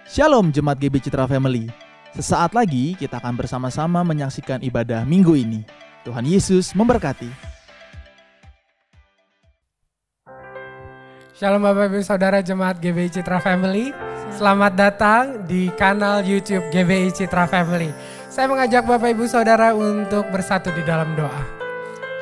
Shalom Jemaat GB Citra Family. Sesaat lagi kita akan bersama-sama menyaksikan ibadah minggu ini. Tuhan Yesus memberkati. Shalom Bapak Ibu Saudara Jemaat GBI Citra Family. Selamat datang di kanal YouTube GBI Citra Family. Saya mengajak Bapak Ibu Saudara untuk bersatu di dalam doa.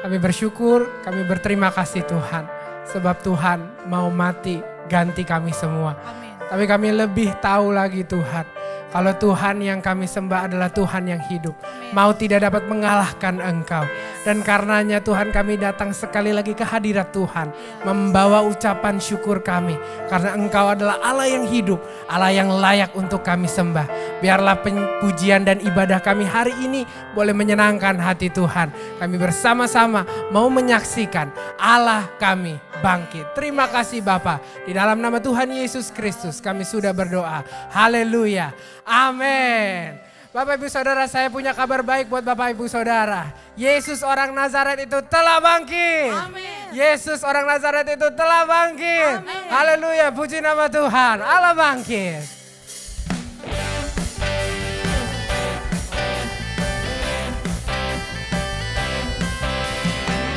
Kami bersyukur, kami berterima kasih Tuhan. Sebab Tuhan mau mati ganti kami semua. Amin. Tapi kami lebih tahu lagi Tuhan, kalau Tuhan yang kami sembah adalah Tuhan yang hidup. Mau tidak dapat mengalahkan Engkau. Dan karenanya Tuhan kami datang sekali lagi ke hadirat Tuhan. Membawa ucapan syukur kami. Karena Engkau adalah Allah yang hidup. Allah yang layak untuk kami sembah. Biarlah pujian dan ibadah kami hari ini boleh menyenangkan hati Tuhan. Kami bersama-sama mau menyaksikan Allah kami bangkit. Terima kasih Bapa. Di dalam nama Tuhan Yesus Kristus kami sudah berdoa. Haleluya. Amin. Bapak Ibu Saudara, saya punya kabar baik buat Bapak Ibu Saudara. Yesus orang Nazaret itu telah bangkit. Amin. Yesus orang Nazaret itu telah bangkit. Amin. Haleluya, puji nama Tuhan. Allah bangkit.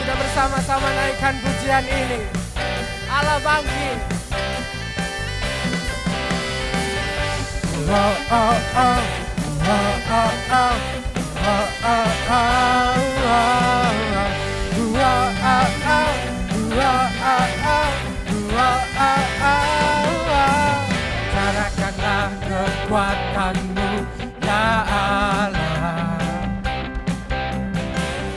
Kita bersama-sama naikkan pujian ini. Allah bangkit. Oh, oh, oh. Oh, oh, oh. Oh, oh, oh. Oh, oh, oh. Carakanlah kekuatan-Mu ya Allah.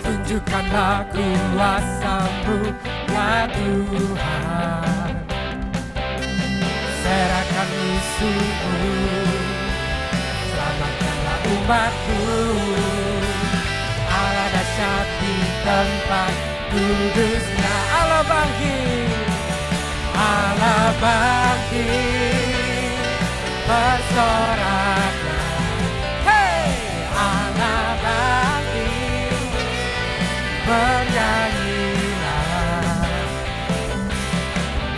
Tunjukkanlah kuasa-Mu ya Tuhan. Serahkan musuh-Mu, selamatkanlah umat-Mu. Allah dahsyat di tempat kudusnya. Allah bangkit, Allah bangkit, bersoraklah. Hey, Allah bangkit, bernyanyilah.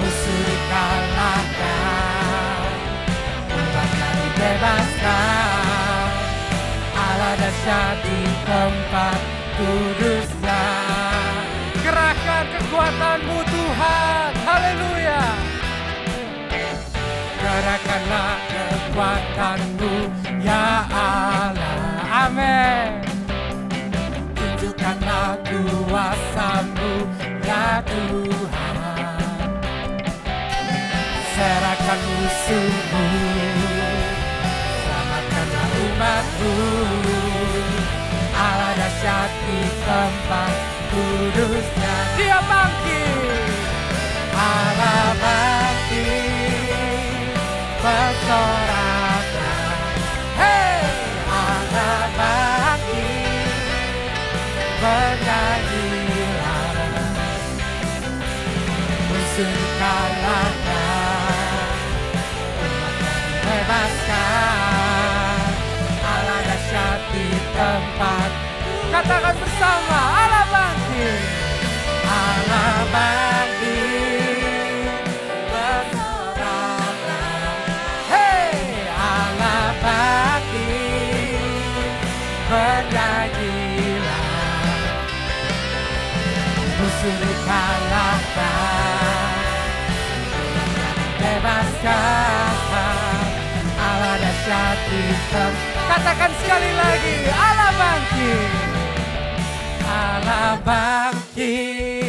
Musuh dikalahkan, umatnya dibebaskan. Allah dahsyat di tempat kudusnya. Kerahkan kekuatan-Mu Tuhan. Haleluya. Kerahkanlah kekuatan-Mu ya Allah. Amin. Tunjukkanlah kuasa-Mu ya Tuhan. Serahkan musuh-Mu, selamatkanlah umat-Mu. Allah dahsyat di tempat kudusnya. Dia bangkit, Allah bangkit, bersoraklah. Hey, Allah bangkit, bernyanyilah. Musuh dikalahkan, umatnya dibebaskan. Allah dahsyat di tempat. Katakan bersama, Allah bangkit, Allah bangkit, bersoraklah. Hey, Allah bangkit, bernyanyilah. Musuh dikalahkan, umatnya dibebaskan. Allah dahsyat di tempat. Katakan sekali lagi, Allah bangkit, Allah bangkit,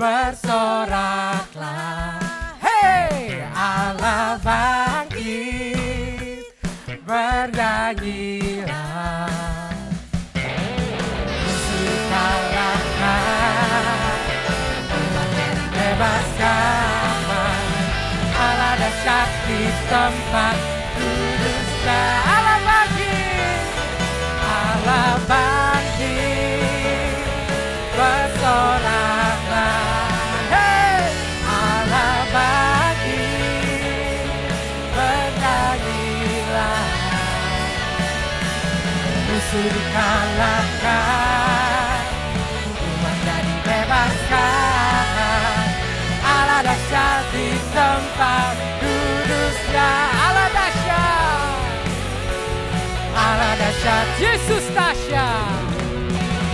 bersoraklah. Hey, Allah bangkit, bernyanyilah. Musuh kalahkan, umatnya dibebaskan. Allah dahsyat di tempat kudusnya. Allah bangkit, Allah bangkit, bersoraklah. Hey, Allah bangkit, bernyanyilah. Musuh dikalahkan, umatnya dibebaskan. Allah dahsyat di tempat kudusnya. Allah dahsyat.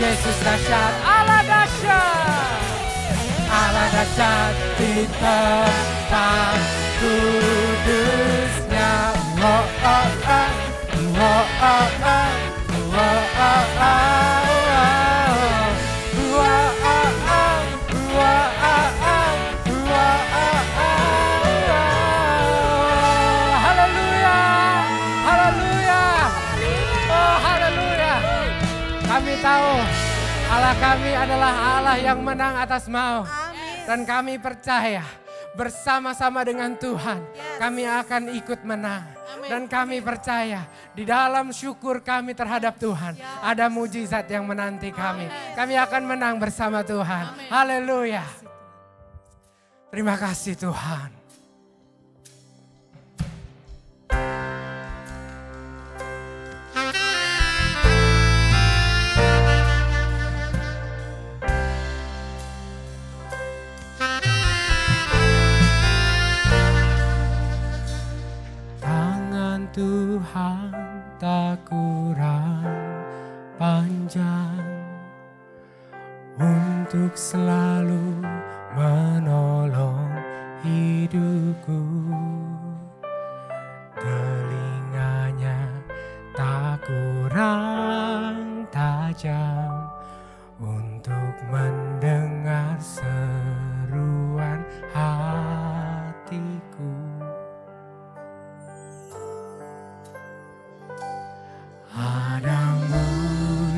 Yesus dahsyat, Allah dahsyat. Allah dahsyat di tempat kudusnya. Oh, oh, oh. Oh, oh, oh. Oh, oh, oh. Kami tahu Allah kami adalah Allah yang menang atas maut. Dan kami percaya bersama-sama dengan Tuhan kami akan ikut menang. Dan kami percaya di dalam syukur kami terhadap Tuhan ada mujizat yang menanti kami. Kami akan menang bersama Tuhan. Haleluya. Terima kasih Tuhan. Tuhan tak kurang panjang untuk selalu menolong hidupku. Telinganya tak kurang tajam untuk mendengar seruan hatiku. Ada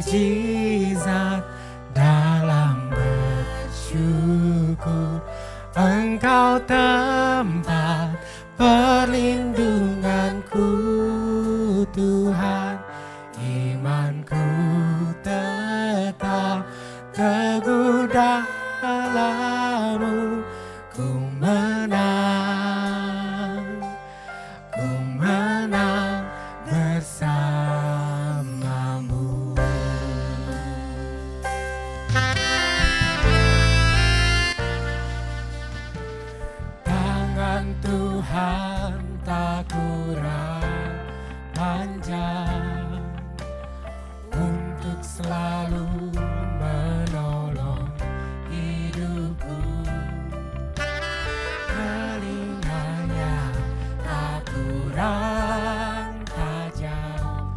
mujizat dalam bersyukur. Engkau tempat perlindunganku Tuhan. Imanku tetap teguh dalam-Mu. Ku menang bersamamu. Tangan Tuhan tak kurang panjang untuk selalu menolong hidupku. Telinganya tak kurang tajam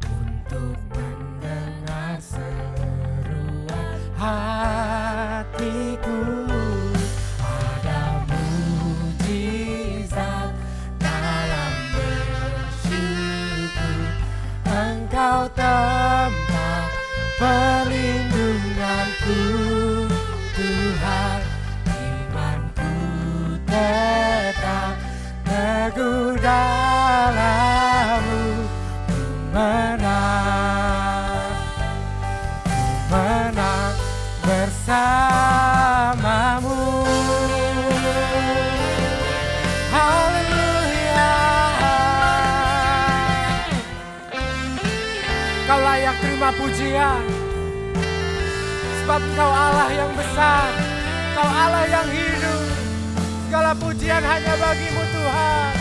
untuk mendengar seruan hatiku. Ada mujizat dalam bersyukur. Engkau tempat perlindunganku Tuhan. Imanku tetap teguh dalam-Mu. Ku menang bersamamu. Haleluya. Kau layak terima pujian, sebab Engkau Allah yang besar, Engkau Allah yang hidup. Segala pujian hanya bagi-Mu Tuhan.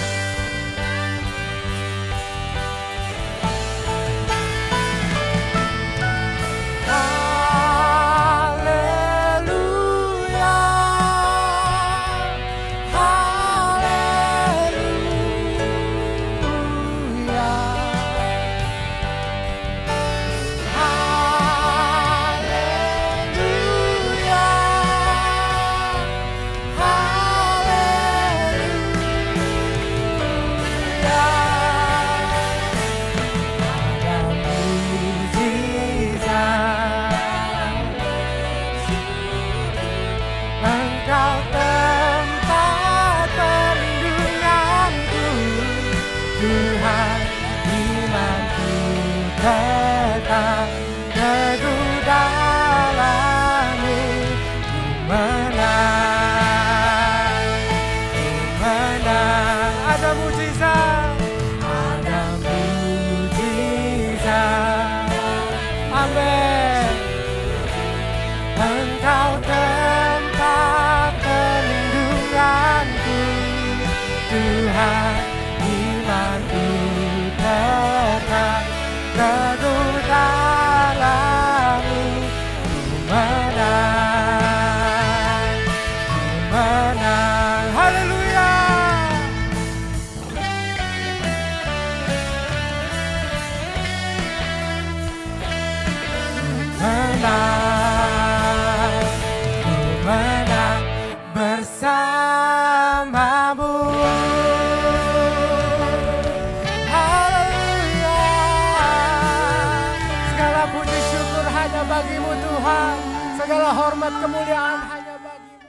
hanya bagi-Mu Tuhan. Segala hormat kemuliaan hanya bagi-Mu.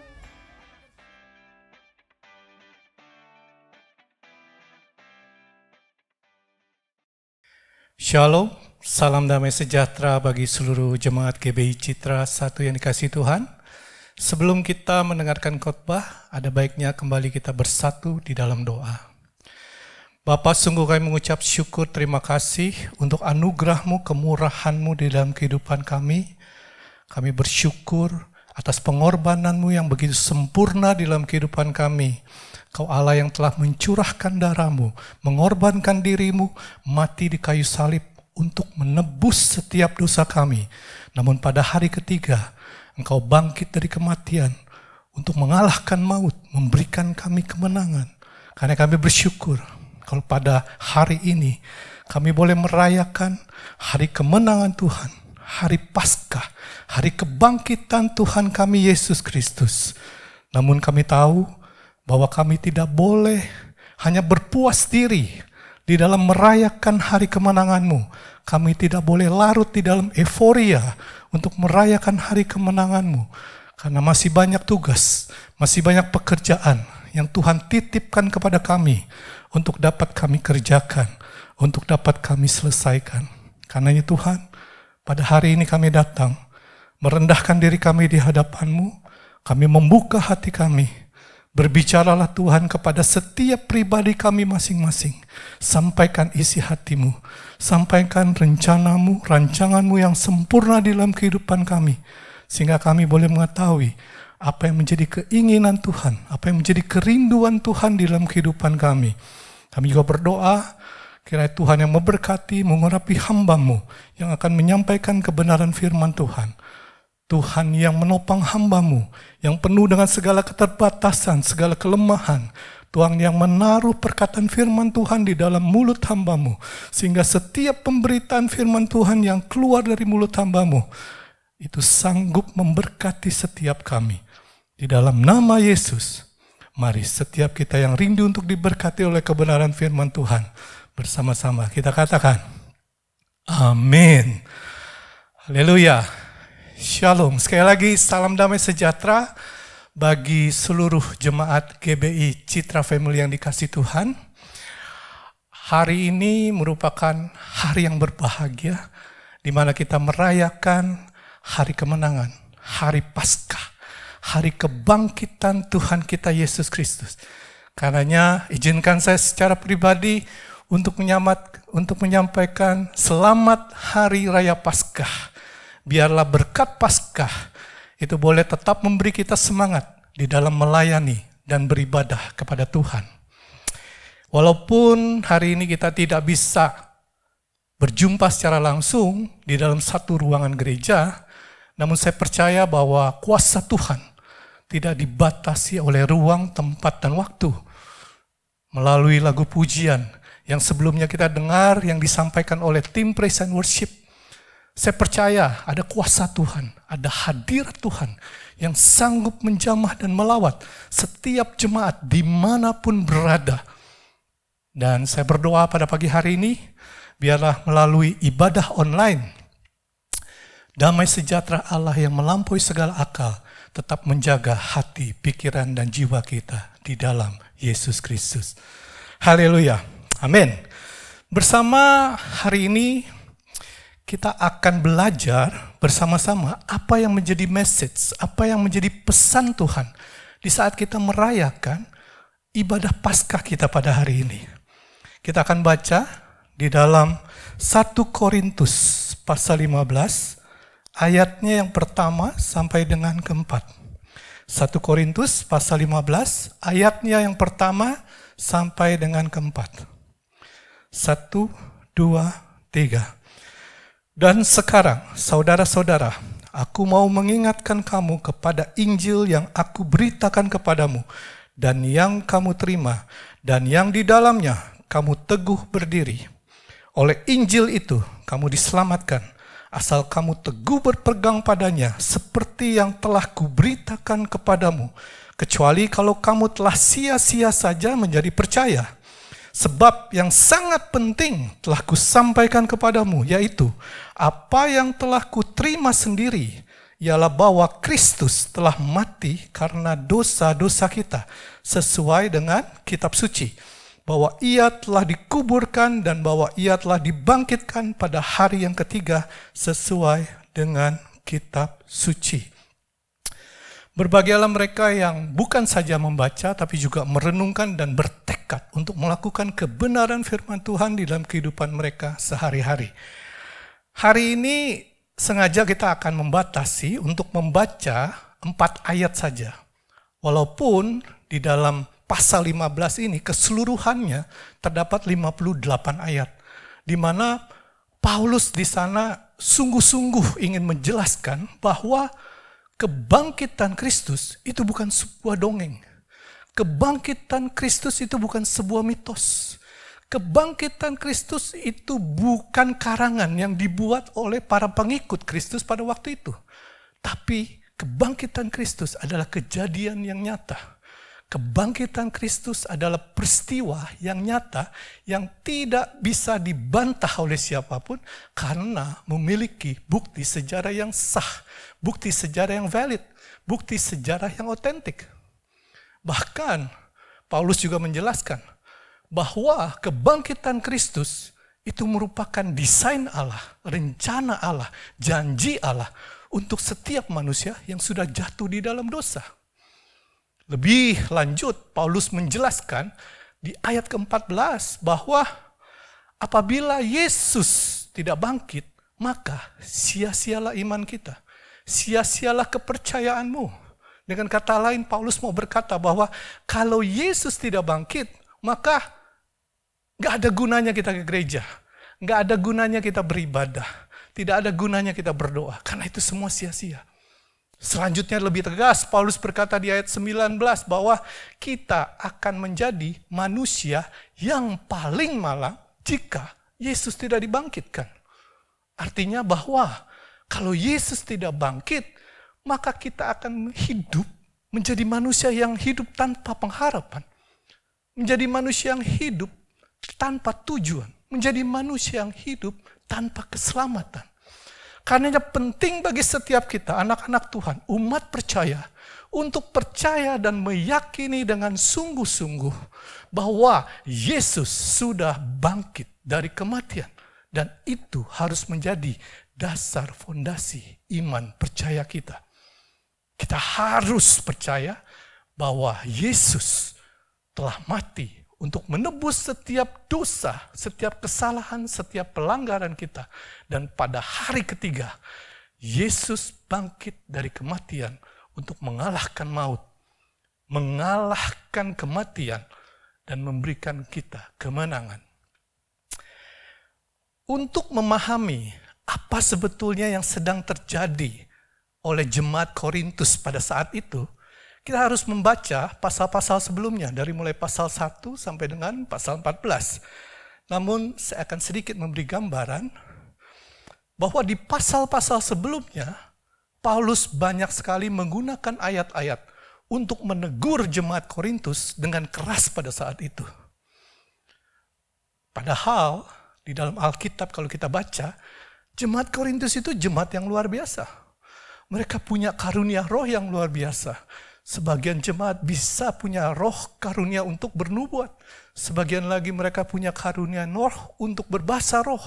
Shalom, salam damai sejahtera bagi seluruh jemaat GBI Citra 1 yang dikasihi Tuhan. Sebelum kita mendengarkan khotbah, ada baiknya kembali kita bersatu di dalam doa. Bapa, sungguh kami mengucap syukur terima kasih untuk anugerah-Mu, kemurahan-Mu di dalam kehidupan kami. Kami bersyukur atas pengorbanan-Mu yang begitu sempurna di dalam kehidupan kami. Kau Allah yang telah mencurahkan darah-Mu, mengorbankan diri-Mu, mati di kayu salib untuk menebus setiap dosa kami. Namun pada hari ketiga, Engkau bangkit dari kematian untuk mengalahkan maut, memberikan kami kemenangan. Karena kami bersyukur kalau pada hari ini kami boleh merayakan hari kemenangan Tuhan, hari Paskah, hari kebangkitan Tuhan kami Yesus Kristus. Namun kami tahu bahwa kami tidak boleh hanya berpuas diri di dalam merayakan hari kemenangan-Mu. Kami tidak boleh larut di dalam euforia untuk merayakan hari kemenangan-Mu. Karena masih banyak tugas, masih banyak pekerjaan yang Tuhan titipkan kepada kami untuk dapat kami kerjakan, untuk dapat kami selesaikan. Karenanya Tuhan, pada hari ini kami datang, merendahkan diri kami di hadapan-Mu, kami membuka hati kami. Berbicaralah Tuhan kepada setiap pribadi kami masing-masing. Sampaikan isi hati-Mu. Sampaikan rencana-Mu, rancangan-Mu yang sempurna di dalam kehidupan kami. Sehingga kami boleh mengetahui apa yang menjadi keinginan Tuhan, apa yang menjadi kerinduan Tuhan di dalam kehidupan kami. Kami juga berdoa, kiranya Tuhan yang memberkati, mengurapi hamba-Mu yang akan menyampaikan kebenaran firman Tuhan. Tuhan yang menopang hamba-Mu, yang penuh dengan segala keterbatasan, segala kelemahan. Tuhan yang menaruh perkataan firman Tuhan di dalam mulut hamba-Mu. Sehingga setiap pemberitaan firman Tuhan yang keluar dari mulut hamba-Mu, itu sanggup memberkati setiap kami. Di dalam nama Yesus, mari setiap kita yang rindu untuk diberkati oleh kebenaran firman Tuhan, bersama-sama kita katakan, amin. Haleluya. Shalom, sekali lagi salam damai sejahtera bagi seluruh jemaat GBI Citra Family yang dikasihi Tuhan. Hari ini merupakan hari yang berbahagia, di mana kita merayakan hari kemenangan, hari Paskah, hari kebangkitan Tuhan kita Yesus Kristus. Karenanya izinkan saya secara pribadi untuk menyampaikan selamat hari raya Paskah. Biarlah berkat Paskah itu boleh tetap memberi kita semangat di dalam melayani dan beribadah kepada Tuhan. Walaupun hari ini kita tidak bisa berjumpa secara langsung di dalam satu ruangan gereja, namun saya percaya bahwa kuasa Tuhan tidak dibatasi oleh ruang, tempat, dan waktu. Melalui lagu pujian yang sebelumnya kita dengar yang disampaikan oleh tim Praise and Worship, saya percaya ada kuasa Tuhan, ada hadirat Tuhan yang sanggup menjamah dan melawat setiap jemaat dimanapun berada. Dan saya berdoa pada pagi hari ini, biarlah melalui ibadah online, damai sejahtera Allah yang melampaui segala akal tetap menjaga hati, pikiran, dan jiwa kita di dalam Yesus Kristus. Haleluya, amin. Bersama hari ini, kita akan belajar bersama-sama apa yang menjadi message, apa yang menjadi pesan Tuhan di saat kita merayakan ibadah Paskah kita pada hari ini. Kita akan baca di dalam 1 Korintus pasal 15, ayatnya yang pertama sampai dengan keempat. 1 Korintus pasal 15, ayatnya yang pertama sampai dengan keempat. 1, 2, 3. Dan sekarang, saudara-saudara, aku mau mengingatkan kamu kepada Injil yang aku beritakan kepadamu, dan yang kamu terima, dan yang di dalamnya kamu teguh berdiri. Oleh Injil itu, kamu diselamatkan, asal kamu teguh berpegang padanya, seperti yang telah kuberitakan kepadamu, kecuali kalau kamu telah sia-sia saja menjadi percaya. Sebab yang sangat penting telah kusampaikan kepadamu, yaitu apa yang telah kuterima sendiri, ialah bahwa Kristus telah mati karena dosa-dosa kita, sesuai dengan kitab suci. Bahwa ia telah dikuburkan dan bahwa ia telah dibangkitkan pada hari yang ketiga, sesuai dengan kitab suci. Berbahagialah mereka yang bukan saja membaca, tapi juga merenungkan dan bertekad untuk melakukan kebenaran firman Tuhan di dalam kehidupan mereka sehari-hari. Hari ini sengaja kita akan membatasi untuk membaca 4 ayat saja. Walaupun di dalam pasal 15 ini keseluruhannya terdapat 58 ayat. Di mana Paulus di sana sungguh-sungguh ingin menjelaskan bahwa kebangkitan Kristus itu bukan sebuah dongeng. Kebangkitan Kristus itu bukan sebuah mitos. Kebangkitan Kristus itu bukan karangan yang dibuat oleh para pengikut Kristus pada waktu itu. Tapi kebangkitan Kristus adalah kejadian yang nyata. Kebangkitan Kristus adalah peristiwa yang nyata yang tidak bisa dibantah oleh siapapun karena memiliki bukti sejarah yang sah, bukti sejarah yang valid, bukti sejarah yang otentik. Bahkan Paulus juga menjelaskan bahwa kebangkitan Kristus itu merupakan desain Allah, rencana Allah, janji Allah untuk setiap manusia yang sudah jatuh di dalam dosa. Lebih lanjut, Paulus menjelaskan di ayat ke-14 bahwa apabila Yesus tidak bangkit, maka sia-sialah iman kita. Sia-sialah kepercayaanmu. Dengan kata lain, Paulus mau berkata bahwa kalau Yesus tidak bangkit, maka gak ada gunanya kita ke gereja. Gak ada gunanya kita beribadah. Tidak ada gunanya kita berdoa. Karena itu semua sia-sia. Selanjutnya lebih tegas, Paulus berkata di ayat 19 bahwa kita akan menjadi manusia yang paling malang jika Yesus tidak dibangkitkan. Artinya bahwa kalau Yesus tidak bangkit, maka kita akan hidup menjadi manusia yang hidup tanpa pengharapan. Menjadi manusia yang hidup tanpa tujuan. Menjadi manusia yang hidup tanpa keselamatan. Karenanya penting bagi setiap kita, anak-anak Tuhan, umat percaya, untuk percaya dan meyakini dengan sungguh-sungguh bahwa Yesus sudah bangkit dari kematian. Dan itu harus menjadi dasar fondasi iman percaya kita. Kita harus percaya bahwa Yesus telah mati untuk menebus setiap dosa, setiap kesalahan, setiap pelanggaran kita. Dan pada hari ketiga, Yesus bangkit dari kematian untuk mengalahkan maut, mengalahkan kematian, dan memberikan kita kemenangan. Untuk memahami apa sebetulnya yang sedang terjadi oleh jemaat Korintus pada saat itu, kita harus membaca pasal-pasal sebelumnya, dari mulai pasal 1 sampai dengan pasal 14. Namun saya akan sedikit memberi gambaran bahwa di pasal-pasal sebelumnya, Paulus banyak sekali menggunakan ayat-ayat untuk menegur jemaat Korintus dengan keras pada saat itu. Padahal di dalam Alkitab kalau kita baca, jemaat Korintus itu jemaat yang luar biasa. Mereka punya karunia roh yang luar biasa. Sebagian jemaat bisa punya roh karunia untuk bernubuat. Sebagian lagi mereka punya karunia roh untuk berbahasa roh.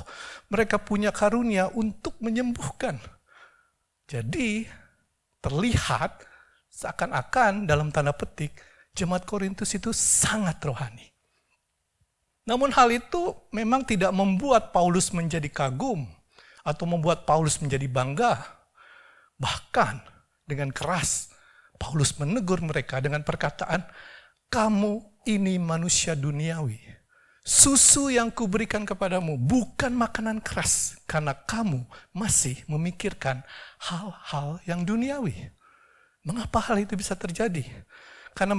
Mereka punya karunia untuk menyembuhkan. Jadi terlihat seakan-akan dalam tanda petik jemaat Korintus itu sangat rohani. Namun hal itu memang tidak membuat Paulus menjadi kagum atau membuat Paulus menjadi bangga. Bahkan dengan keras Paulus menegur mereka dengan perkataan, kamu ini manusia duniawi. Susu yang kuberikan kepadamu bukan makanan keras, karena kamu masih memikirkan hal-hal yang duniawi. Mengapa hal itu bisa terjadi? Karena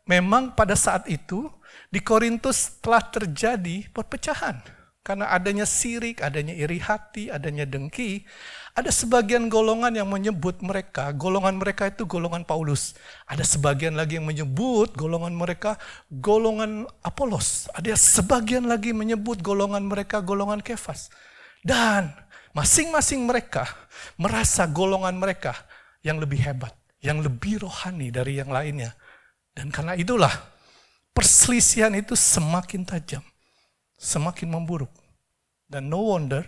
memang pada saat itu di Korintus telah terjadi perpecahan. Karena adanya sirik, adanya iri hati, adanya dengki. Ada sebagian golongan yang menyebut mereka, golongan mereka itu golongan Paulus. Ada sebagian lagi yang menyebut golongan mereka golongan Apolos. Ada sebagian lagi menyebut golongan mereka golongan Kefas. Dan masing-masing mereka merasa golongan mereka yang lebih hebat, yang lebih rohani dari yang lainnya. Dan karena itulah perselisihan itu semakin tajam. Semakin memburuk. Dan no wonder,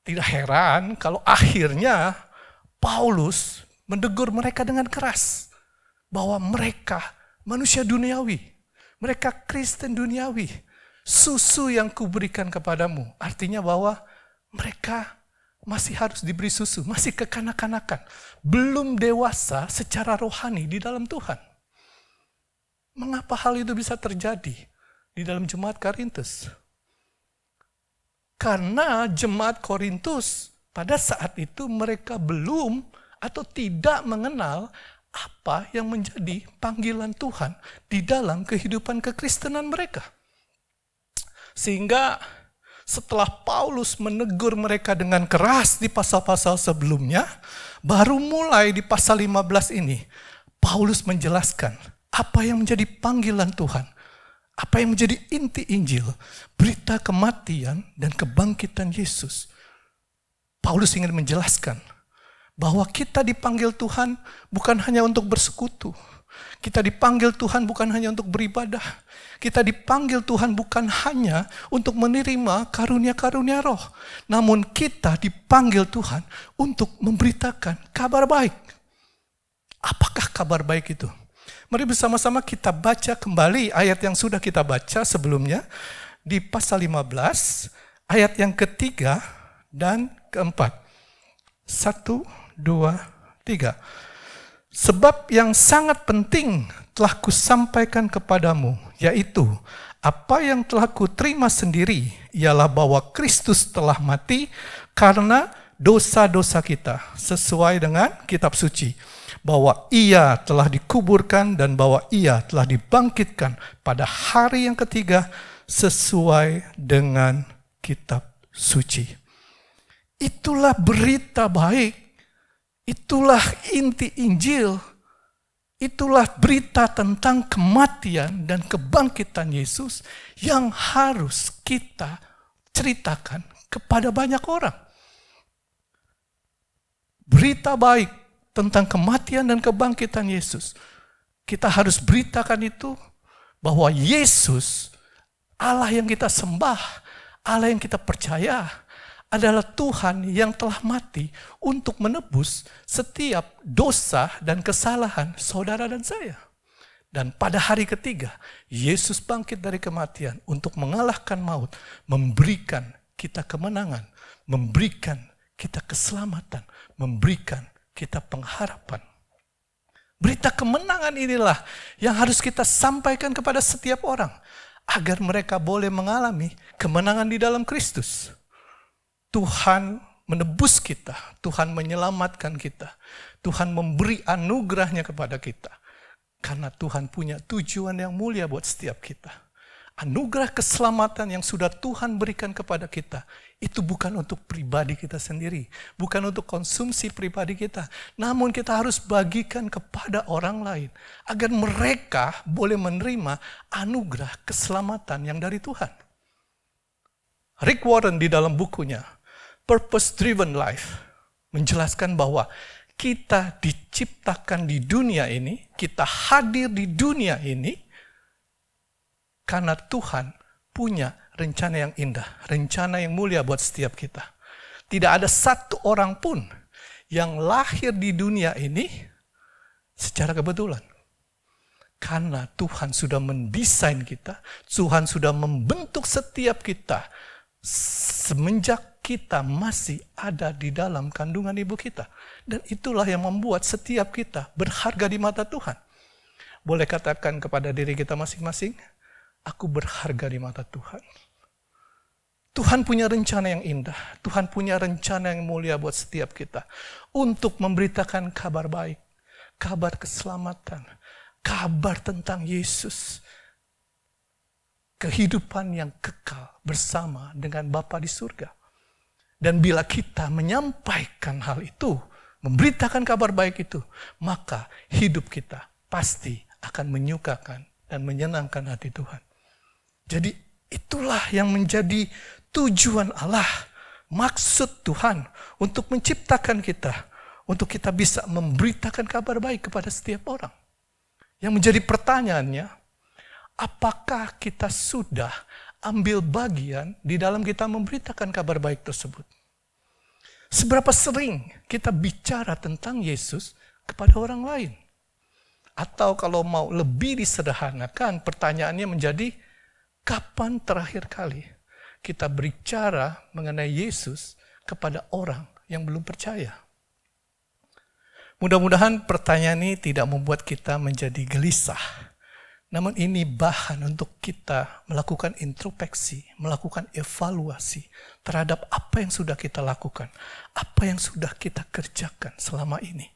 tidak heran kalau akhirnya Paulus menegur mereka dengan keras. Bahwa mereka manusia duniawi. Mereka Kristen duniawi. Susu yang kuberikan kepadamu. Artinya bahwa mereka masih harus diberi susu. Masih kekanak-kanakan. Belum dewasa secara rohani di dalam Tuhan. Mengapa hal itu bisa terjadi di dalam jemaat Korintus? Karena jemaat Korintus pada saat itu mereka belum atau tidak mengenal apa yang menjadi panggilan Tuhan di dalam kehidupan kekristenan mereka. Sehingga setelah Paulus menegur mereka dengan keras di pasal-pasal sebelumnya, baru mulai di pasal 15 ini, Paulus menjelaskan apa yang menjadi panggilan Tuhan. Apa yang menjadi inti Injil, berita kematian dan kebangkitan Yesus. Paulus ingin menjelaskan bahwa kita dipanggil Tuhan bukan hanya untuk bersekutu. Kita dipanggil Tuhan bukan hanya untuk beribadah. Kita dipanggil Tuhan bukan hanya untuk menerima karunia-karunia roh. Namun kita dipanggil Tuhan untuk memberitakan kabar baik. Apakah kabar baik itu? Mari bersama-sama kita baca kembali ayat yang sudah kita baca sebelumnya di pasal 15, ayat yang ketiga dan keempat. 1, 2, 3. Sebab yang sangat penting telah kusampaikan kepadamu, yaitu apa yang telah kuterima sendiri, ialah bahwa Kristus telah mati karena dosa-dosa kita, sesuai dengan kitab suci. Bahwa ia telah dikuburkan dan bahwa ia telah dibangkitkan pada hari yang ketiga sesuai dengan kitab suci. Itulah berita baik. Itulah inti Injil. Itulah berita tentang kematian dan kebangkitan Yesus yang harus kita ceritakan kepada banyak orang. Berita baik tentang kematian dan kebangkitan Yesus. Kita harus beritakan itu bahwa Yesus, Allah yang kita sembah, Allah yang kita percaya, adalah Tuhan yang telah mati untuk menebus setiap dosa dan kesalahan saudara dan saya. Dan pada hari ketiga, Yesus bangkit dari kematian untuk mengalahkan maut, memberikan kita kemenangan, memberikan kita keselamatan, memberikan kita pengharapan. Berita kemenangan inilah yang harus kita sampaikan kepada setiap orang agar mereka boleh mengalami kemenangan di dalam Kristus. Tuhan menebus kita, Tuhan menyelamatkan kita, Tuhan memberi anugerahnya kepada kita. Karena Tuhan punya tujuan yang mulia buat setiap kita. Anugerah keselamatan yang sudah Tuhan berikan kepada kita, itu bukan untuk pribadi kita sendiri, bukan untuk konsumsi pribadi kita, namun kita harus bagikan kepada orang lain, agar mereka boleh menerima anugerah keselamatan yang dari Tuhan. Rick Warren di dalam bukunya, Purpose Driven Life, menjelaskan bahwa kita diciptakan di dunia ini, kita hadir di dunia ini, karena Tuhan punya rencana yang indah, rencana yang mulia buat setiap kita. Tidak ada satu orang pun yang lahir di dunia ini secara kebetulan. Karena Tuhan sudah mendesain kita, Tuhan sudah membentuk setiap kita semenjak kita masih ada di dalam kandungan ibu kita. Dan itulah yang membuat setiap kita berharga di mata Tuhan. Boleh katakan kepada diri kita masing-masing, aku berharga di mata Tuhan. Tuhan punya rencana yang indah. Tuhan punya rencana yang mulia buat setiap kita. Untuk memberitakan kabar baik. Kabar keselamatan. Kabar tentang Yesus. kehidupan yang kekal bersama dengan Bapa di surga. Dan bila kita menyampaikan hal itu, memberitakan kabar baik itu, maka hidup kita pasti akan menyukakan dan menyenangkan hati Tuhan. Jadi itulah yang menjadi tujuan Allah, maksud Tuhan untuk menciptakan kita, untuk kita bisa memberitakan kabar baik kepada setiap orang. Yang menjadi pertanyaannya, apakah kita sudah ambil bagian di dalam kita memberitakan kabar baik tersebut? Seberapa sering kita bicara tentang Yesus kepada orang lain? Atau kalau mau lebih disederhanakan, pertanyaannya menjadi, kapan terakhir kali kita berbicara mengenai Yesus kepada orang yang belum percaya? Mudah-mudahan pertanyaan ini tidak membuat kita menjadi gelisah. Namun ini bahan untuk kita melakukan introspeksi, melakukan evaluasi terhadap apa yang sudah kita lakukan, apa yang sudah kita kerjakan selama ini.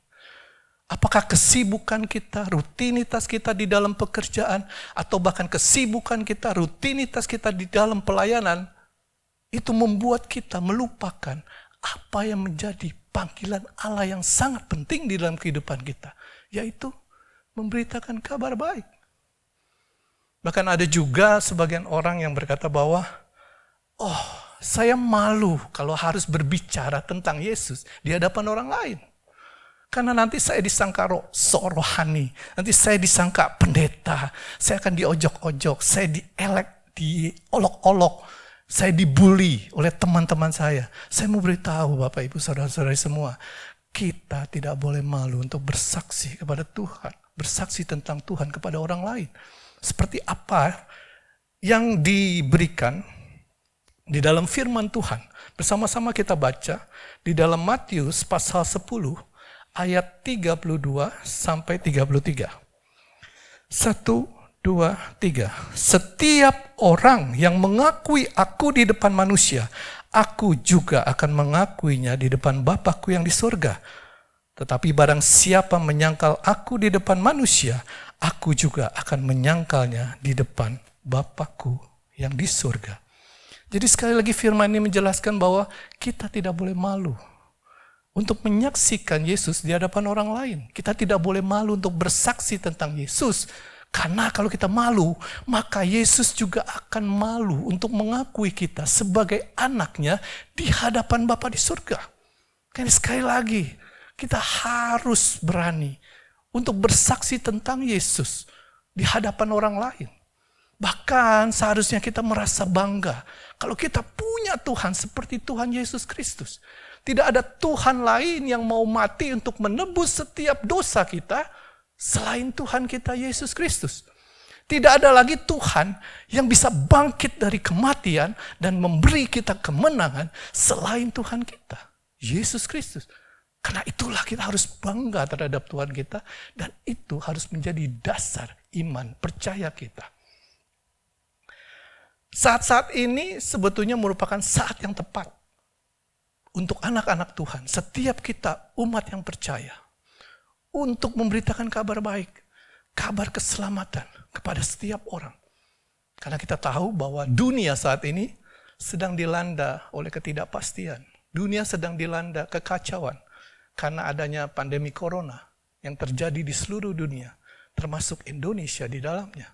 Apakah kesibukan kita, rutinitas kita di dalam pekerjaan, atau bahkan kesibukan kita, rutinitas kita di dalam pelayanan, itu membuat kita melupakan apa yang menjadi panggilan Allah yang sangat penting di dalam kehidupan kita, yaitu memberitakan kabar baik. Bahkan ada juga sebagian orang yang berkata bahwa, saya malu kalau harus berbicara tentang Yesus di hadapan orang lain. Karena nanti saya disangka rohani, nanti saya disangka pendeta, saya akan diojok-ojok, saya dielek, diolok-olok, saya dibully oleh teman-teman saya. Saya mau beritahu Bapak Ibu Saudara-saudari semua, kita tidak boleh malu untuk bersaksi kepada Tuhan, bersaksi tentang Tuhan kepada orang lain. Seperti apa yang diberikan di dalam firman Tuhan. Bersama-sama kita baca di dalam Matius pasal 10 ayat 32 sampai 33. 1, 2, 3. Setiap orang yang mengakui aku di depan manusia, aku juga akan mengakuinya di depan Bapa-Ku yang di surga. Tetapi barang siapa menyangkal aku di depan manusia, aku juga akan menyangkalnya di depan Bapa-Ku yang di surga. Jadi sekali lagi firman ini menjelaskan bahwa kita tidak boleh malu untuk menyaksikan Yesus di hadapan orang lain. Kita tidak boleh malu untuk bersaksi tentang Yesus. Karena kalau kita malu, maka Yesus juga akan malu untuk mengakui kita sebagai anaknya di hadapan Bapa di surga. Karena sekali lagi, kita harus berani untuk bersaksi tentang Yesus di hadapan orang lain. Bahkan seharusnya kita merasa bangga kalau kita punya Tuhan seperti Tuhan Yesus Kristus. Tidak ada Tuhan lain yang mau mati untuk menebus setiap dosa kita selain Tuhan kita Yesus Kristus. Tidak ada lagi Tuhan yang bisa bangkit dari kematian dan memberi kita kemenangan selain Tuhan kita, Yesus Kristus. Karena itulah kita harus bangga terhadap Tuhan kita, dan itu harus menjadi dasar iman, percaya kita. Saat-saat ini sebetulnya merupakan saat yang tepat untuk anak-anak Tuhan, setiap kita umat yang percaya, untuk memberitakan kabar baik, kabar keselamatan kepada setiap orang. Karena kita tahu bahwa dunia saat ini sedang dilanda oleh ketidakpastian. Dunia sedang dilanda kekacauan. Karena adanya pandemi corona yang terjadi di seluruh dunia, termasuk Indonesia di dalamnya.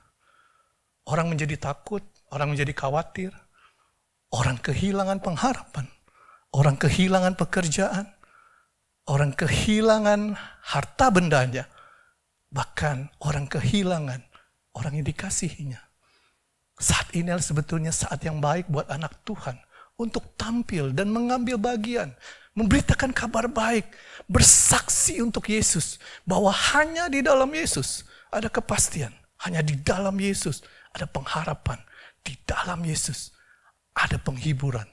Orang menjadi takut, orang menjadi khawatir, orang kehilangan pengharapan, orang kehilangan pekerjaan, orang kehilangan harta bendanya, bahkan orang kehilangan orang yang dikasihinya. Saat ini sebetulnya saat yang baik buat anak Tuhan untuk tampil dan mengambil bagian, memberitakan kabar baik, bersaksi untuk Yesus, bahwa hanya di dalam Yesus ada kepastian, hanya di dalam Yesus ada pengharapan, di dalam Yesus ada penghiburan,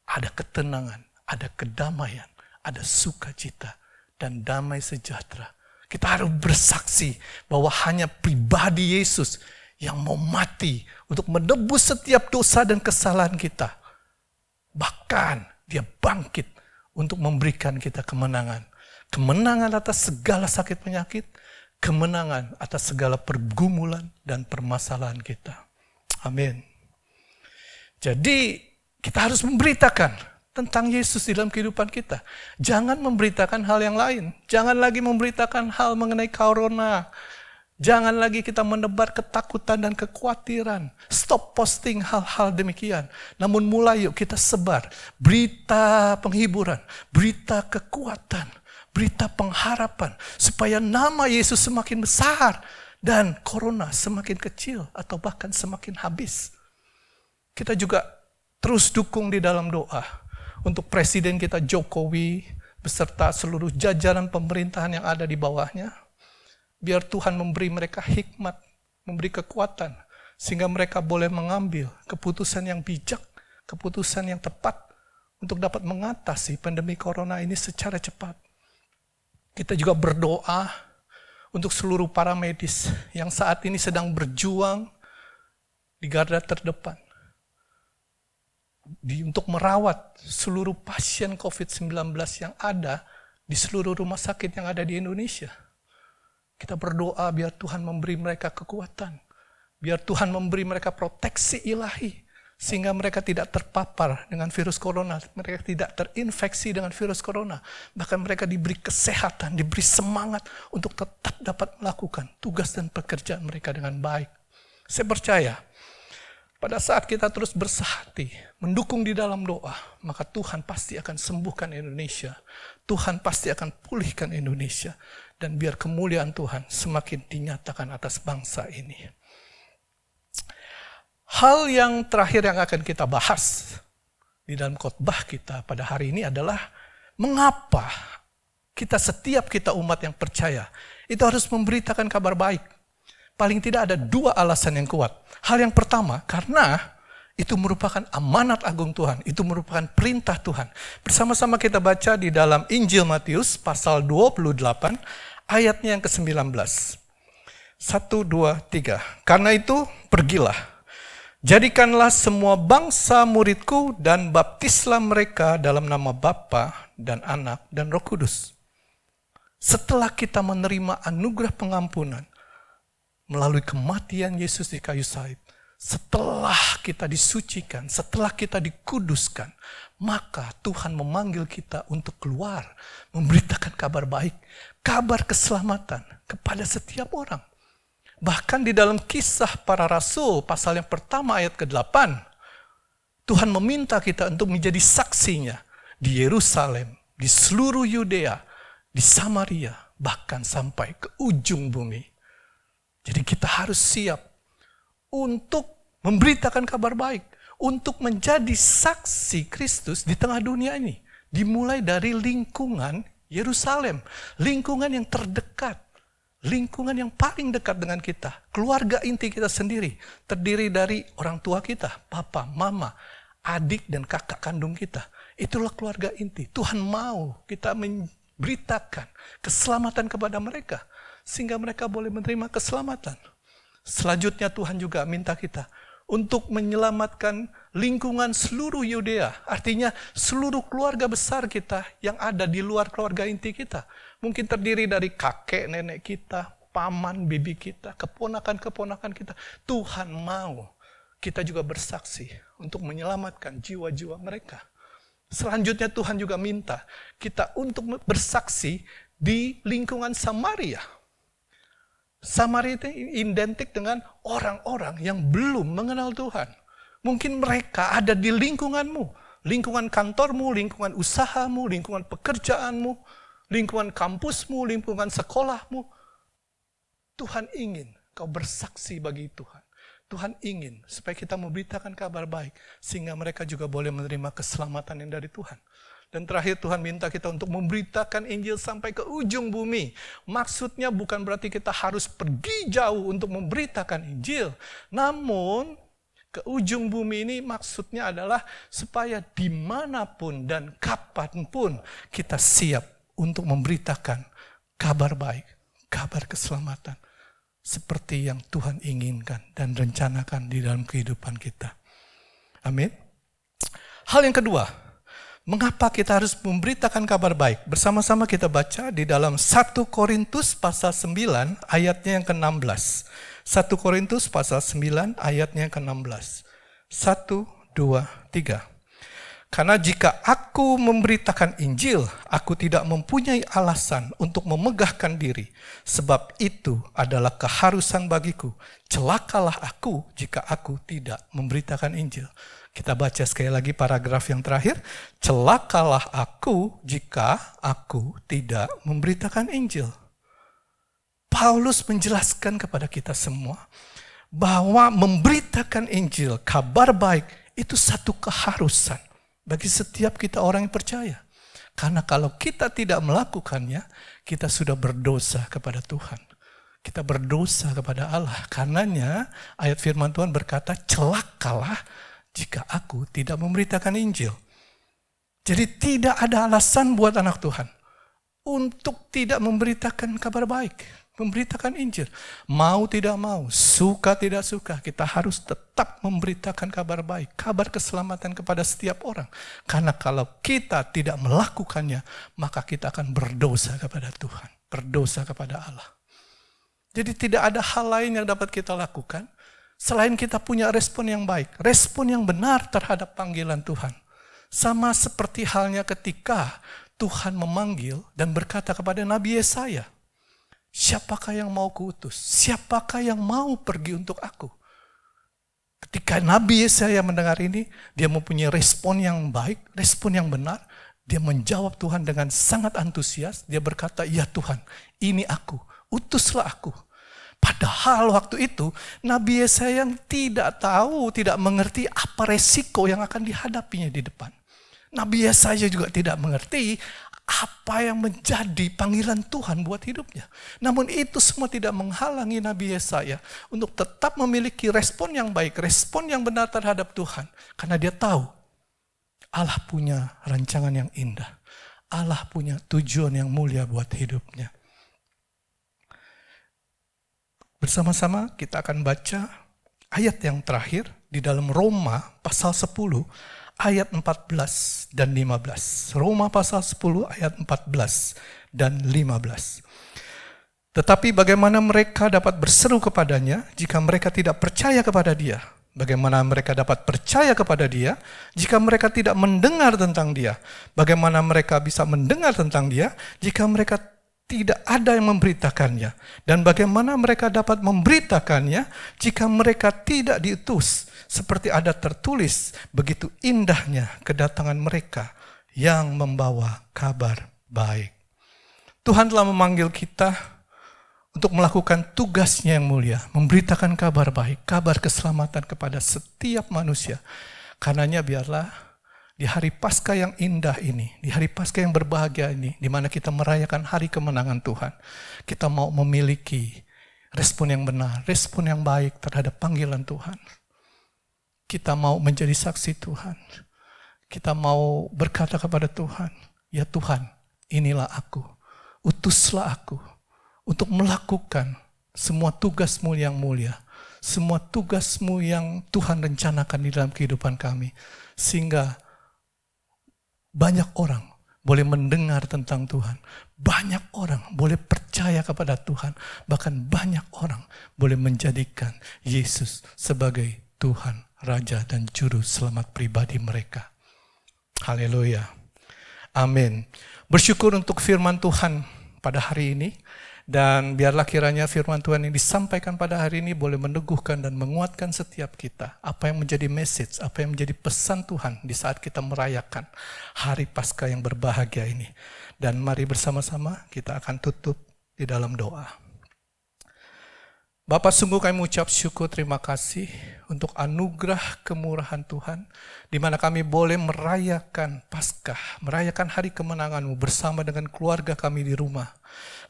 ada ketenangan, ada kedamaian, ada sukacita dan damai sejahtera. Kita harus bersaksi bahwa hanya pribadi Yesus yang mau mati untuk menebus setiap dosa dan kesalahan kita. Bahkan dia bangkit untuk memberikan kita kemenangan. Kemenangan atas segala sakit penyakit, kemenangan atas segala pergumulan dan permasalahan kita. Amin. Jadi kita harus memberitakan tentang Yesus di dalam kehidupan kita. Jangan memberitakan hal yang lain. Jangan lagi memberitakan hal mengenai corona. Jangan lagi kita menebar ketakutan dan kekhawatiran. Stop posting hal-hal demikian. Namun mulai yuk kita sebar berita penghiburan, berita kekuatan, berita pengharapan. Supaya nama Yesus semakin besar dan corona semakin kecil atau bahkan semakin habis. Kita juga terus dukung di dalam doa untuk Presiden kita Jokowi beserta seluruh jajaran pemerintahan yang ada di bawahnya. Biar Tuhan memberi mereka hikmat, memberi kekuatan, sehingga mereka boleh mengambil keputusan yang bijak, keputusan yang tepat untuk dapat mengatasi pandemi corona ini secara cepat. Kita juga berdoa untuk seluruh para medis yang saat ini sedang berjuang di garda terdepan. Untuk merawat seluruh pasien COVID-19 yang ada di seluruh rumah sakit yang ada di Indonesia. Kita berdoa biar Tuhan memberi mereka kekuatan. Biar Tuhan memberi mereka proteksi ilahi. Sehingga mereka tidak terpapar dengan virus corona. Mereka tidak terinfeksi dengan virus corona. Bahkan mereka diberi kesehatan, diberi semangat untuk tetap dapat melakukan tugas dan pekerjaan mereka dengan baik. Saya percaya, pada saat kita terus bersehati, mendukung di dalam doa, maka Tuhan pasti akan sembuhkan Indonesia. Tuhan pasti akan pulihkan Indonesia. Dan biar kemuliaan Tuhan semakin dinyatakan atas bangsa ini. Hal yang terakhir yang akan kita bahas di dalam khotbah kita pada hari ini adalah mengapa setiap kita umat yang percaya itu harus memberitakan kabar baik. Paling tidak ada dua alasan yang kuat. Hal yang pertama, karena itu merupakan amanat agung Tuhan. Itu merupakan perintah Tuhan. Bersama-sama kita baca di dalam Injil Matius pasal 28 ayatnya yang ke-19. 1, 2, 3. Karena itu pergilah. Jadikanlah semua bangsa muridku dan baptislah mereka dalam nama Bapa dan Anak dan Roh Kudus. Setelah kita menerima anugerah pengampunan melalui kematian Yesus di kayu salib, setelah kita disucikan, setelah kita dikuduskan, maka Tuhan memanggil kita untuk keluar, memberitakan kabar baik, kabar keselamatan kepada setiap orang. Bahkan di dalam Kisah Para Rasul, pasal yang pertama ayat ke-8, Tuhan meminta kita untuk menjadi saksinya di Yerusalem, di seluruh Yudea, di Samaria, bahkan sampai ke ujung bumi. Jadi kita harus siap untuk memberitakan kabar baik, untuk menjadi saksi Kristus di tengah dunia ini. Dimulai dari lingkungan Yerusalem, lingkungan yang terdekat, lingkungan yang paling dekat dengan kita. Keluarga inti kita sendiri, terdiri dari orang tua kita, papa, mama, adik dan kakak kandung kita. Itulah keluarga inti. Tuhan mau kita memberitakan keselamatan kepada mereka, sehingga mereka boleh menerima keselamatan. Selanjutnya Tuhan juga minta kita untuk menyelamatkan lingkungan seluruh Yudea. Artinya seluruh keluarga besar kita yang ada di luar keluarga inti kita. Mungkin terdiri dari kakek, nenek kita, paman, bibi kita, keponakan-keponakan kita. Tuhan mau kita juga bersaksi untuk menyelamatkan jiwa-jiwa mereka. Selanjutnya Tuhan juga minta kita untuk bersaksi di lingkungan Samaria. Samaria itu identik dengan orang-orang yang belum mengenal Tuhan. Mungkin mereka ada di lingkunganmu, lingkungan kantormu, lingkungan usahamu, lingkungan pekerjaanmu, lingkungan kampusmu, lingkungan sekolahmu. Tuhan ingin kau bersaksi bagi Tuhan. Tuhan ingin supaya kita memberitakan kabar baik, sehingga mereka juga boleh menerima keselamatan yang dari Tuhan. Dan terakhir Tuhan minta kita untuk memberitakan Injil sampai ke ujung bumi. Maksudnya bukan berarti kita harus pergi jauh untuk memberitakan Injil. Namun ke ujung bumi ini maksudnya adalah supaya dimanapun dan kapanpun kita siap untuk memberitakan kabar baik, kabar keselamatan. Seperti yang Tuhan inginkan dan rencanakan di dalam kehidupan kita. Amin. Hal yang kedua, mengapa kita harus memberitakan kabar baik? Bersama-sama kita baca di dalam 1 Korintus pasal 9 ayatnya yang ke-16. 1 Korintus pasal 9 ayatnya ke-16. 1, 2, 3. Karena jika aku memberitakan Injil, aku tidak mempunyai alasan untuk memegahkan diri. Sebab itu adalah keharusan bagiku. Celakalah aku jika aku tidak memberitakan Injil. Kita baca sekali lagi paragraf yang terakhir. Celakalah aku jika aku tidak memberitakan Injil. Paulus menjelaskan kepada kita semua bahwa memberitakan Injil, kabar baik, itu satu keharusan bagi setiap kita orang yang percaya. Karena kalau kita tidak melakukannya, kita sudah berdosa kepada Tuhan. Kita berdosa kepada Allah. Karenanya ayat firman Tuhan berkata, celakalah jika aku tidak memberitakan Injil. Jadi tidak ada alasan buat anak Tuhan untuk tidak memberitakan kabar baik. Memberitakan Injil. Mau tidak mau, suka tidak suka, kita harus tetap memberitakan kabar baik, kabar keselamatan kepada setiap orang. Karena kalau kita tidak melakukannya, maka kita akan berdosa kepada Tuhan, berdosa kepada Allah. Jadi tidak ada hal lain yang dapat kita lakukan selain kita punya respon yang baik, respon yang benar terhadap panggilan Tuhan. Sama seperti halnya ketika Tuhan memanggil dan berkata kepada Nabi Yesaya, siapakah yang mau kuutus? Siapakah yang mau pergi untuk aku? Ketika Nabi Yesaya mendengar ini, dia mempunyai respon yang baik, respon yang benar. Dia menjawab Tuhan dengan sangat antusias. Dia berkata, ya Tuhan, ini aku, utuslah aku. Padahal waktu itu, Nabi Yesaya tidak tahu, tidak mengerti apa resiko yang akan dihadapinya di depan. Nabi Yesaya juga tidak mengerti apa yang menjadi panggilan Tuhan buat hidupnya. Namun itu semua tidak menghalangi Nabi Yesaya untuk tetap memiliki respon yang baik, respon yang benar terhadap Tuhan. Karena dia tahu Allah punya rancangan yang indah. Allah punya tujuan yang mulia buat hidupnya. Bersama-sama kita akan baca ayat yang terakhir di dalam Roma pasal 10 ayat 14 dan 15. Roma pasal 10 ayat 14 dan 15. Tetapi bagaimana mereka dapat berseru kepadanya jika mereka tidak percaya kepada dia? Bagaimana mereka dapat percaya kepada dia jika mereka tidak mendengar tentang dia? Bagaimana mereka bisa mendengar tentang dia jika mereka tidak ada yang memberitakannya? Dan bagaimana mereka dapat memberitakannya jika mereka tidak diutus? Seperti ada tertulis, begitu indahnya kedatangan mereka yang membawa kabar baik. Tuhan telah memanggil kita untuk melakukan tugasnya yang mulia, memberitakan kabar baik, kabar keselamatan kepada setiap manusia. Karenanya biarlah di hari Paskah yang indah ini, di hari Paskah yang berbahagia ini, di mana kita merayakan hari kemenangan Tuhan, kita mau memiliki respon yang benar, respon yang baik terhadap panggilan Tuhan. Kita mau menjadi saksi Tuhan. Kita mau berkata kepada Tuhan, ya Tuhan, inilah aku. Utuslah aku untuk melakukan semua tugas-Mu yang mulia. Semua tugas-Mu yang Tuhan rencanakan di dalam kehidupan kami. Sehingga banyak orang boleh mendengar tentang Tuhan. Banyak orang boleh percaya kepada Tuhan. Bahkan banyak orang boleh menjadikan Yesus sebagai Tuhan, Raja dan Juru Selamat pribadi mereka. Haleluya. Amin. Bersyukur untuk firman Tuhan pada hari ini. Dan biarlah kiranya firman Tuhan yang disampaikan pada hari ini boleh meneguhkan dan menguatkan setiap kita. Apa yang menjadi message, apa yang menjadi pesan Tuhan di saat kita merayakan hari Paskah yang berbahagia ini. Dan mari bersama-sama kita akan tutup di dalam doa. Bapa, sungguh kami mengucap syukur, terima kasih untuk anugerah kemurahan Tuhan, di mana kami boleh merayakan Paskah, merayakan hari kemenangan-Mu bersama dengan keluarga kami di rumah.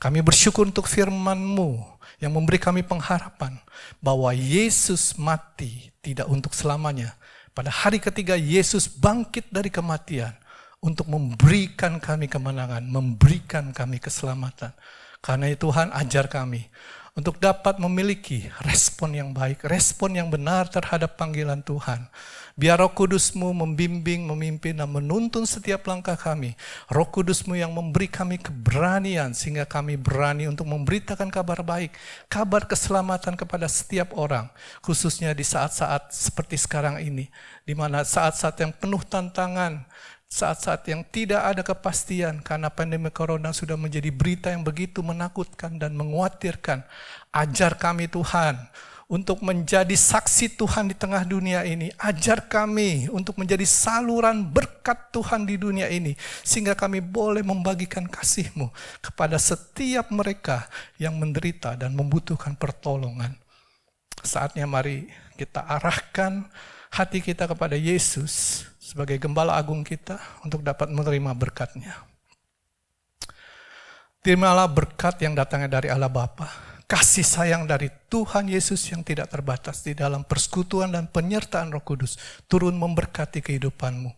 Kami bersyukur untuk firman-Mu yang memberi kami pengharapan bahwa Yesus mati tidak untuk selamanya. Pada hari ketiga Yesus bangkit dari kematian untuk memberikan kami kemenangan, memberikan kami keselamatan. Karena itu Tuhan ajar kami untuk dapat memiliki respon yang baik, respon yang benar terhadap panggilan Tuhan. Biar Roh Kudus-Mu membimbing, memimpin, dan menuntun setiap langkah kami. Roh Kudus-Mu yang memberi kami keberanian sehingga kami berani untuk memberitakan kabar baik, kabar keselamatan kepada setiap orang. Khususnya di saat-saat seperti sekarang ini, di mana saat-saat yang penuh tantangan, saat-saat yang tidak ada kepastian karena pandemi corona sudah menjadi berita yang begitu menakutkan dan mengkhawatirkan. Ajar kami Tuhan untuk menjadi saksi Tuhan di tengah dunia ini. Ajar kami untuk menjadi saluran berkat Tuhan di dunia ini. Sehingga kami boleh membagikan kasih-Mu kepada setiap mereka yang menderita dan membutuhkan pertolongan. Saatnya mari kita arahkan hati kita kepada Yesus sebagai Gembala Agung kita untuk dapat menerima berkat-Nya. Terimalah berkat yang datangnya dari Allah Bapa, kasih sayang dari Tuhan Yesus yang tidak terbatas di dalam persekutuan dan penyertaan Roh Kudus turun memberkati kehidupanmu.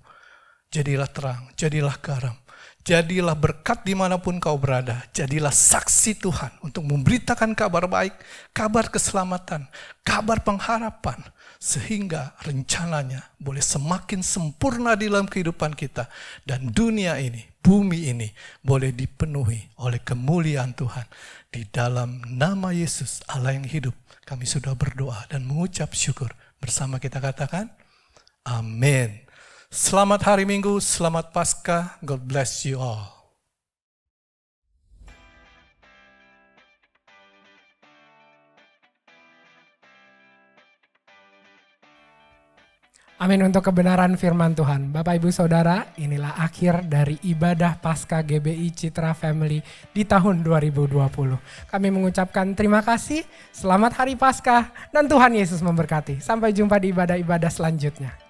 Jadilah terang, jadilah garam, jadilah berkat dimanapun kau berada. Jadilah saksi Tuhan untuk memberitakan kabar baik, kabar keselamatan, kabar pengharapan. Sehingga rencananya boleh semakin sempurna di dalam kehidupan kita. Dan dunia ini, bumi ini boleh dipenuhi oleh kemuliaan Tuhan. Di dalam nama Yesus, Allah yang hidup, kami sudah berdoa dan mengucap syukur. Bersama kita katakan, amin. Selamat hari Minggu, selamat Paskah, God bless you all. Amin untuk kebenaran firman Tuhan. Bapak Ibu Saudara, inilah akhir dari ibadah Paskah GBI Citra Family di tahun 2020. Kami mengucapkan terima kasih, selamat hari Paskah, dan Tuhan Yesus memberkati. Sampai jumpa di ibadah-ibadah selanjutnya.